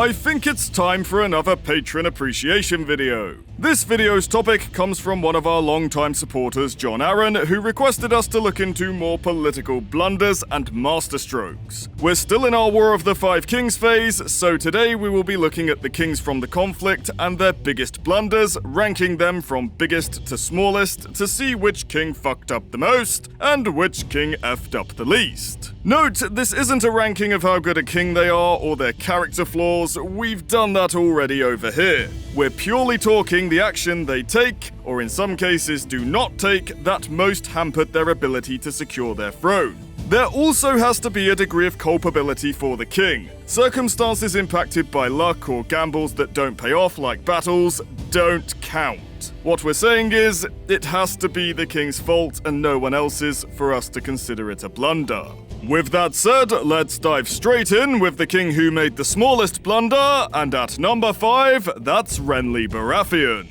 I think it's time for another patron appreciation video. This video's topic comes from one of our longtime supporters, John Aaron, who requested us to look into more political blunders and masterstrokes. We're still in our War of the Five Kings phase, so today we will be looking at the kings from the conflict and their biggest blunders, ranking them from biggest to smallest to see which king fucked up the most and which king effed up the least. Note, this isn't a ranking of how good a king they are or their character flaws, we've done that already over here. We're purely talking the action they take, or in some cases do not take, that most hampered their ability to secure their throne. There also has to be a degree of culpability for the king. Circumstances impacted by luck or gambles that don't pay off, like battles, don't count. What we're saying is, it has to be the king's fault and no one else's for us to consider it a blunder. With that said, let's dive straight in with the king who made the smallest blunder, and at number 5, that's Renly Baratheon.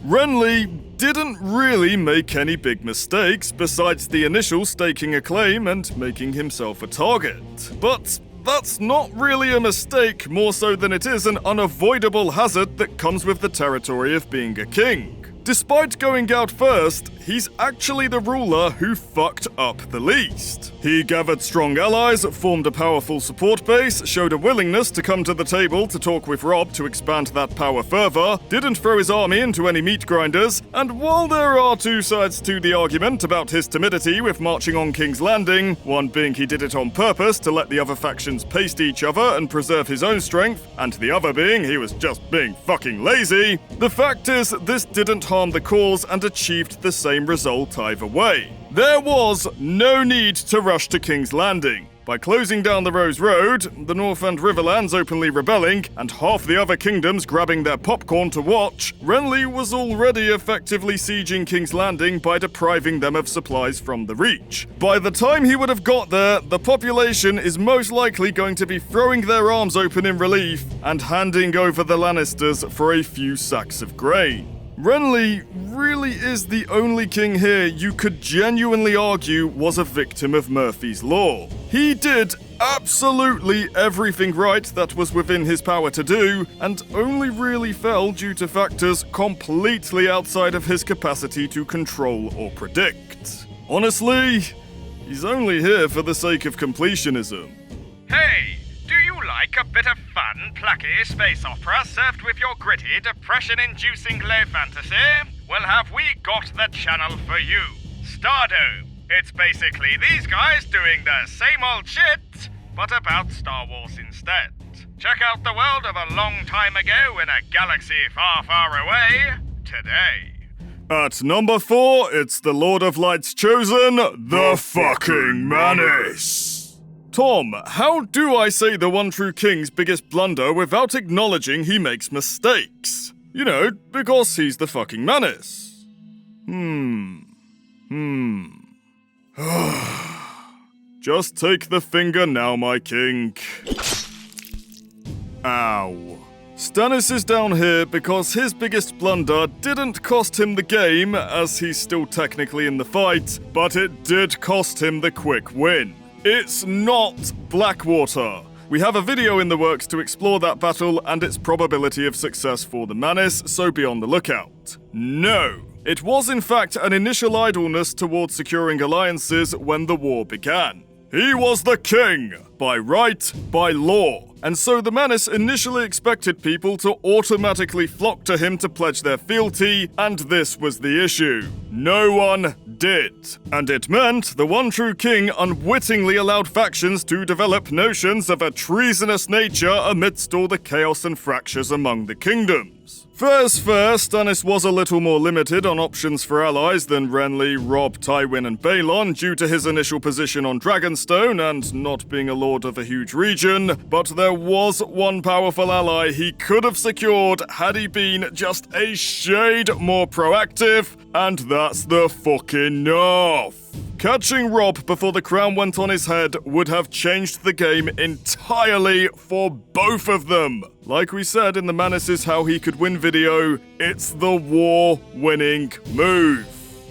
Renly didn't really make any big mistakes besides the initial staking a claim and making himself a target. But that's not really a mistake, more so than it is an unavoidable hazard that comes with the territory of being a king. Despite going out first, he's actually the ruler who fucked up the least. He gathered strong allies, formed a powerful support base, showed a willingness to come to the table to talk with Robb to expand that power further, didn't throw his army into any meat grinders, and while there are two sides to the argument about his timidity with marching on King's Landing, one being he did it on purpose to let the other factions paste each other and preserve his own strength, and the other being he was just being fucking lazy, the fact is this didn't harm the cause and achieved the same result either way. There was no need to rush to King's Landing. By closing down the Rose Road, the North and Riverlands openly rebelling, and half the other kingdoms grabbing their popcorn to watch, Renly was already effectively sieging King's Landing by depriving them of supplies from the Reach. By the time he would have got there, the population is most likely going to be throwing their arms open in relief and handing over the Lannisters for a few sacks of grain. Renly really is the only king here you could genuinely argue was a victim of Murphy's Law. He did absolutely everything right that was within his power to do, and only really fell due to factors completely outside of his capacity to control or predict. Honestly, he's only here for the sake of completionism. Hey! Do you like a bit of fun, plucky space opera served with your gritty, depression-inducing low fantasy? Well, have we got the channel for you? Stardome. It's basically these guys doing the same old shit, but about Star Wars instead. Check out the world of a long time ago in a galaxy far, far away, today. At number 4, it's the Lord of Light's chosen, the fucking Menace. Tom, how do I say the one true king's biggest blunder without acknowledging he makes mistakes? You know, because he's the fucking Menace. Just take the finger now, my king. Ow. Stannis is down here because his biggest blunder didn't cost him the game, as he's still technically in the fight, but it did cost him the quick win. It's not Blackwater. We have a video in the works to explore that battle and its probability of success for the Menace, so be on the lookout. No, it was in fact an initial idleness towards securing alliances when the war began. He was the king, by right, by law. And so the Menace initially expected people to automatically flock to him to pledge their fealty, and this was the issue. No one did. And it meant the one true king unwittingly allowed factions to develop notions of a treasonous nature amidst all the chaos and fractures among the kingdoms. Fair's fair, Stannis was a little more limited on options for allies than Renly, Robb, Tywin and Balon due to his initial position on Dragonstone and not being a lord of a huge region, but there was one powerful ally he could have secured had he been just a shade more proactive, and that's the fucking North. Catching Robb before the crown went on his head would have changed the game entirely for both of them. Like we said in the Menace's How He Could Win video, it's the war-winning move.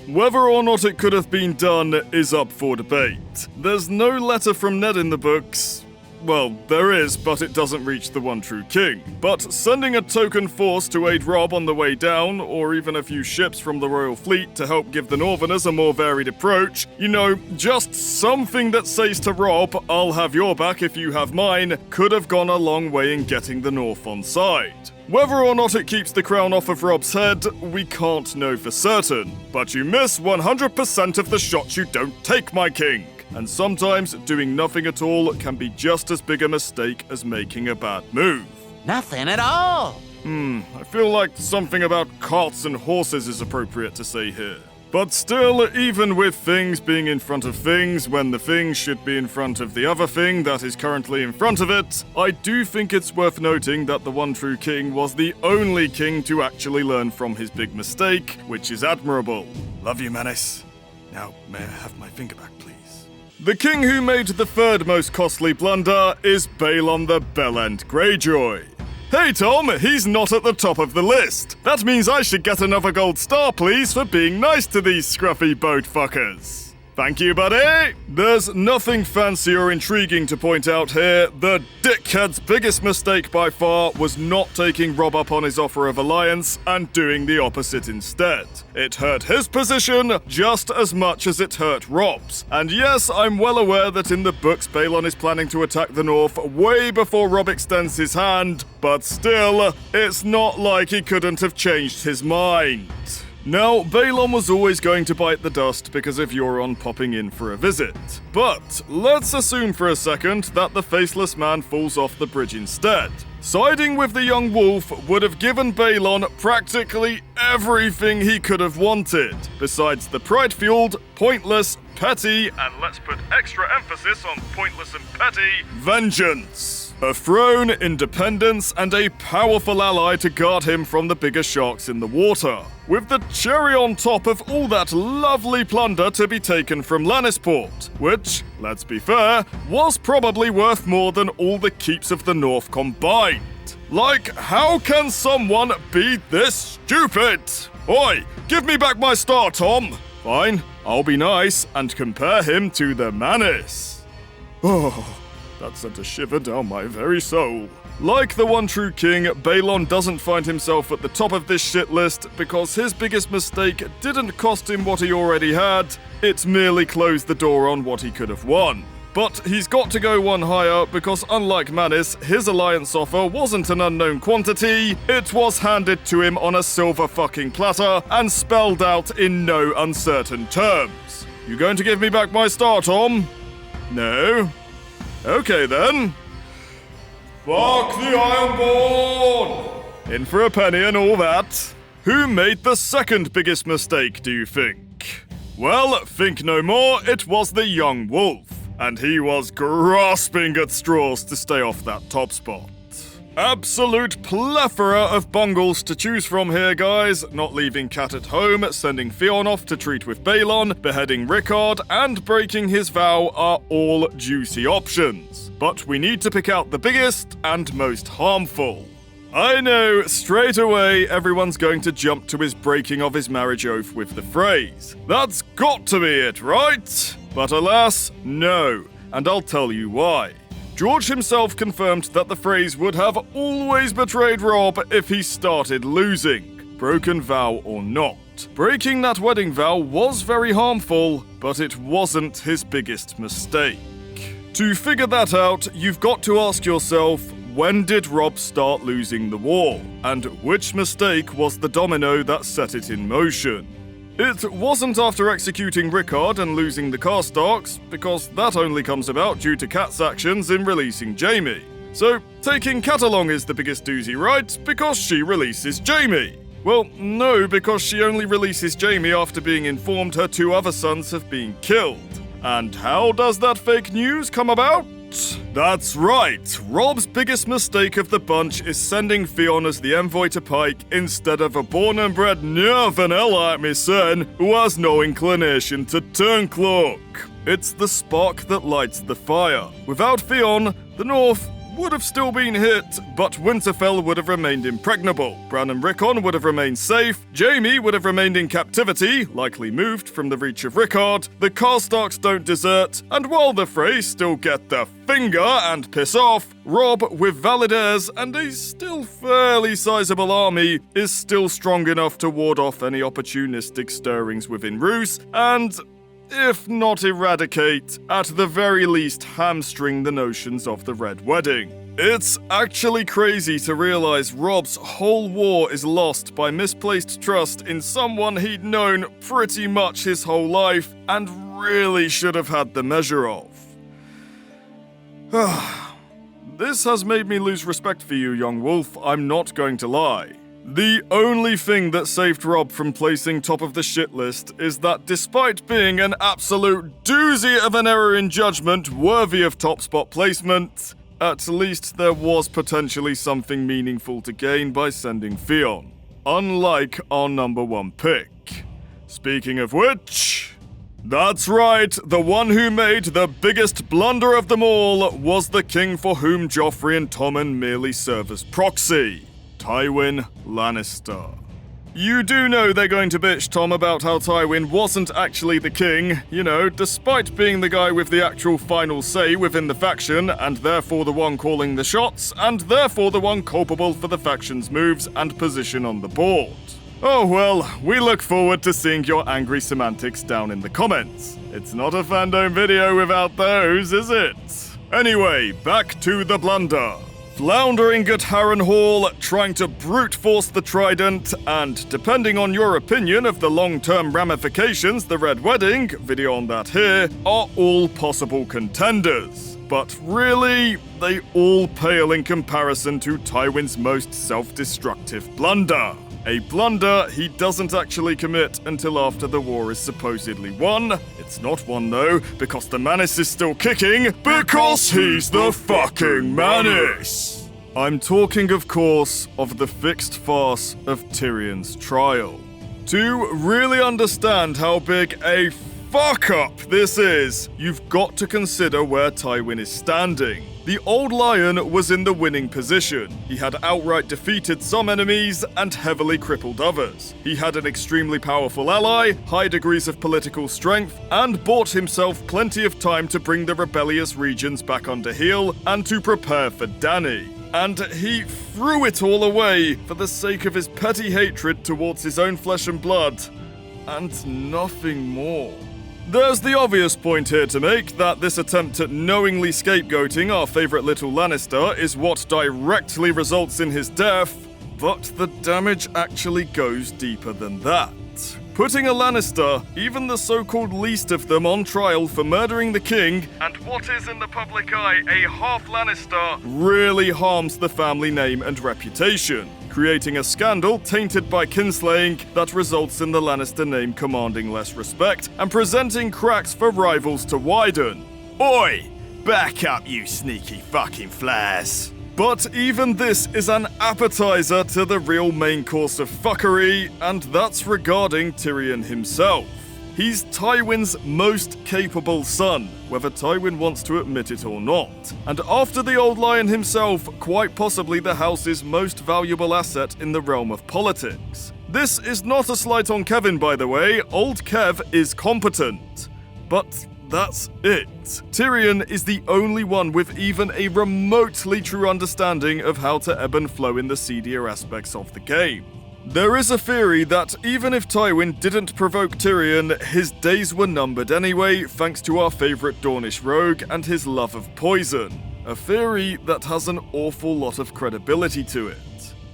Whether or not it could have been done is up for debate. There's no letter from Ned in the books, Well, there is, but it doesn't reach the one true king. But sending a token force to aid Robb on the way down, or even a few ships from the royal fleet to help give the Northerners a more varied approach, just something that says to Robb, I'll have your back if you have mine, could have gone a long way in getting the North on side. Whether or not it keeps the crown off of Robb's head, we can't know for certain. But you miss 100% of the shots you don't take, my king. And sometimes doing nothing at all can be just as big a mistake as making a bad move. Nothing at all. I feel like something about carts and horses is appropriate to say here. But still, even with things being in front of things when the thing should be in front of the other thing that is currently in front of it, I do think it's worth noting that the one true king was the only king to actually learn from his big mistake, which is admirable. Love you, Manus. Now, may I have my finger back, please? The king who made the third most costly blunder is Balon the Greyjoy. Hey Tom, he's not at the top of the list. That means I should get another gold star, please, for being nice to these scruffy boat fuckers. Thank you, buddy! There's nothing fancy or intriguing to point out here. The dickhead's biggest mistake by far was not taking Robb up on his offer of alliance and doing the opposite instead. It hurt his position just as much as it hurt Robb's. And yes, I'm well aware that in the books Balon is planning to attack the North way before Robb extends his hand, but still, it's not like he couldn't have changed his mind. Now, Balon was always going to bite the dust because of Euron popping in for a visit. But let's assume for a second that the faceless man falls off the bridge instead. Siding with the young wolf would have given Balon practically everything he could have wanted, besides the pride-fueled, pointless, petty, and let's put extra emphasis on pointless and petty, vengeance. A throne, independence, and a powerful ally to guard him from the bigger sharks in the water. With the cherry on top of all that lovely plunder to be taken from Lannisport, which, let's be fair, was probably worth more than all the keeps of the North combined. Like, how can someone be this stupid? Oi, give me back my star, Tom. Fine, I'll be nice and compare him to the Manus. Oh. That sent a shiver down my very soul. Like the one true king, Balon doesn't find himself at the top of this shit list because his biggest mistake didn't cost him what he already had, it merely closed the door on what he could have won. But he's got to go one higher because unlike Manus, his alliance offer wasn't an unknown quantity, it was handed to him on a silver fucking platter and spelled out in no uncertain terms. You going to give me back my star, Tom? No? Okay then. Fuck the Ironborn! In for a penny and all that. Who made the second biggest mistake, do you think? Well, think no more, it was the young wolf. And he was grasping at straws to stay off that top spot. Absolute plethora of bungles to choose from here, guys. Not leaving Cat at home, sending Theon off to treat with Balon, beheading Rickard, and breaking his vow are all juicy options. But we need to pick out the biggest and most harmful. I know, straight away, everyone's going to jump to his breaking of his marriage oath with the phrase. That's got to be it, right? But alas, no. And I'll tell you why. George himself confirmed that the phrase would have always betrayed Robb if he started losing, broken vow or not. Breaking that wedding vow was very harmful, but it wasn't his biggest mistake. To figure that out, you've got to ask yourself, when did Robb start losing the war? And which mistake was the domino that set it in motion? It wasn't after executing Rickard and losing the Karstarks, because that only comes about due to Kat's actions in releasing Jaime. So, taking Kat along is the biggest doozy, right? Because she releases Jaime. Well, no, because she only releases Jaime after being informed her two other sons have been killed. And how does that fake news come about? That's right, Robb's biggest mistake of the bunch is sending Theon as the envoy to Pike instead of a born and bred Nervanel like me son who has no inclination to turn cloak. It's the spark that lights the fire. Without Theon, the North would have still been hit, but Winterfell would have remained impregnable. Bran and Rickon would have remained safe, Jaime would have remained in captivity, likely moved from the reach of Rickard, the Karstarks don't desert, and while the Frey still get the finger and piss off, Robb, with valid heirs and a still fairly sizable army, is still strong enough to ward off any opportunistic stirrings within Roose, and if not eradicate, at the very least hamstring the notions of the Red Wedding. It's actually crazy to realize Robb's whole war is lost by misplaced trust in someone he'd known pretty much his whole life and really should have had the measure of. This has made me lose respect for you, young wolf, I'm not going to lie. The only thing that saved Robb from placing top of the shit list is that despite being an absolute doozy of an error in judgment worthy of top spot placement, at least there was potentially something meaningful to gain by sending Theon, unlike our number one pick. Speaking of which, that's right, the one who made the biggest blunder of them all was the king for whom Joffrey and Tommen merely serve as proxy. Tywin Lannister. You do know they're going to bitch Tom about how Tywin wasn't actually the king, you know, despite being the guy with the actual final say within the faction, and therefore the one calling the shots, and therefore the one culpable for the faction's moves and position on the board. Oh well, we look forward to seeing your angry semantics down in the comments. It's not a Fandome video without those, is it? Anyway, back to the blunder. Floundering at Harrenhal, trying to brute force the Trident, and depending on your opinion of the long-term ramifications, the Red Wedding, video on that here, are all possible contenders. But really, they all pale in comparison to Tywin's most self-destructive blunder. A blunder he doesn't actually commit until after the war is supposedly won. It's not won though, because the Manus is still kicking, because he's the fucking Manus! I'm talking, of course, of the fixed farce of Tyrion's trial. To really understand how big a fuck up this is, you've got to consider where Tywin is standing. The Old Lion was in the winning position. He had outright defeated some enemies and heavily crippled others. He had an extremely powerful ally, high degrees of political strength, and bought himself plenty of time to bring the rebellious regions back under heel and to prepare for Dany. And he threw it all away for the sake of his petty hatred towards his own flesh and blood, and nothing more. There's the obvious point here to make, that this attempt at knowingly scapegoating our favourite little Lannister is what directly results in his death, but the damage actually goes deeper than that. Putting a Lannister, even the so-called least of them, on trial for murdering the king, and what is in the public eye a half Lannister, really harms the family name and reputation, creating a scandal tainted by kinslaying that results in the Lannister name commanding less respect and presenting cracks for rivals to widen. Oi! Back up, you sneaky fucking flares! But even this is an appetizer to the real main course of fuckery, and that's regarding Tyrion himself. He's Tywin's most capable son, whether Tywin wants to admit it or not. And after the Old Lion himself, quite possibly the house's most valuable asset in the realm of politics. This is not a slight on Kevin, by the way. Old Kev is competent. But that's it. Tyrion is the only one with even a remotely true understanding of how to ebb and flow in the seedier aspects of the game. There is a theory that even if Tywin didn't provoke Tyrion, his days were numbered anyway, thanks to our favourite Dornish rogue and his love of poison. A theory that has an awful lot of credibility to it.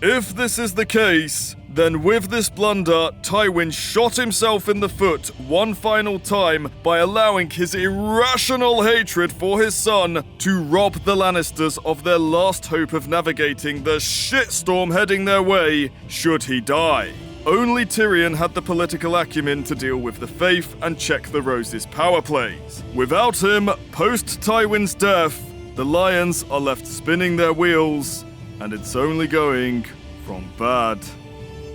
If this is the case, then with this blunder, Tywin shot himself in the foot one final time by allowing his irrational hatred for his son to rob the Lannisters of their last hope of navigating the shitstorm heading their way should he die. Only Tyrion had the political acumen to deal with the faith and check the Rose's power plays. Without him, post Tywin's death, the Lions are left spinning their wheels, and it's only going from bad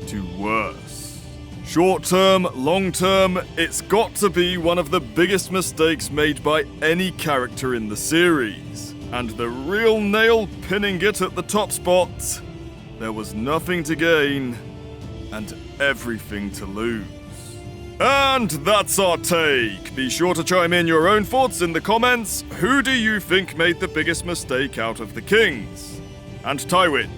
to worse. Short term, long term, it's got to be one of the biggest mistakes made by any character in the series. and the real nail pinning it at the top spot. There was nothing to gain and everything to lose. And that's our take. Be sure to chime in your own thoughts in the comments. Who do you think made the biggest mistake out of the kings? And Tywin,